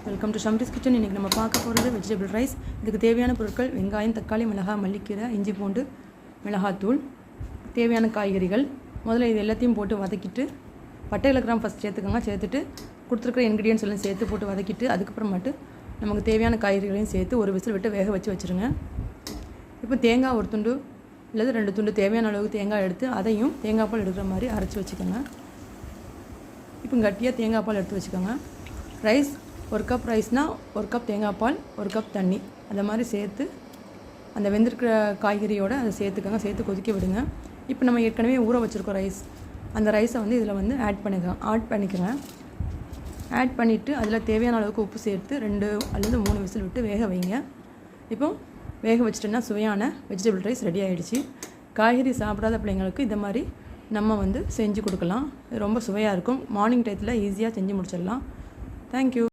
Welcome to ஷம்ரிஸ் kitchen. இன்றைக்கி நம்ம பார்க்க போகிறது வெஜிடபிள் ரைஸ். இதுக்கு தேவையான பொருட்கள் வெங்காயம், தக்காளி, மிளகாய், மல்லிக்கீரை, இஞ்சி பூண்டு, மிளகாத்தூள், தேவையான காய்கறிகள். முதல்ல இது எல்லாத்தையும் போட்டு வதக்கிட்டு பட்டை கிராம் ஃபஸ்ட் சேர்த்துக்கோங்க. சேர்த்துட்டு கொடுத்துருக்குற இன்க்ரீடியன்ஸ் எல்லாம் சேர்த்து போட்டு வதக்கிட்டு அதுக்கப்புறமாட்டு நமக்கு தேவையான காய்கறிகளையும் சேர்த்து ஒரு விசில் விட்டு வேக வச்சுருங்க. இப்போ தேங்காய் ஒரு துண்டு அல்லது 2 துண்டு தேவையான அளவுக்கு தேங்காய் எடுத்து அதையும் தேங்காய் பால் எடுக்கிற மாதிரி அரைச்சி வச்சுக்கோங்க. இப்போ கட்டியாக தேங்காய் பால் எடுத்து வச்சுக்கோங்க. ரைஸ் 1 கப் ரைஸ்னால் 1 கப் தேங்காய் பால், 1 கப் தண்ணி அந்த மாதிரி சேர்த்து அந்த வெந்திருக்கிற காய்கறியோடு அதை சேர்த்துக்கோங்க. சேர்த்து கொதிக்க விடுங்க. இப்போ நம்ம ஏற்கனவே ஊற வச்சுருக்கோம் ரைஸ், அந்த ரைஸை வந்து இதில் வந்து ஆட் பண்ணிக்கோங்க. ஆட் பண்ணிவிட்டு அதில் தேவையான அளவுக்கு உப்பு சேர்த்து 2 அல்லது 3 விசில் விட்டு வேக வைங்க. இப்போ வேக வச்சிட்டோன்னா சுவையான வெஜிடபிள் ரைஸ் ரெடி ஆகிடுச்சு. காய்கறி சாப்பிடாத பிள்ளைங்களுக்கு இந்த மாதிரி நம்ம வந்து செஞ்சு கொடுக்கலாம். ரொம்ப சுவையாக இருக்கும். மார்னிங் டயத்தில் ஈஸியாக செஞ்சு முடிச்சிடலாம். தேங்க்யூ.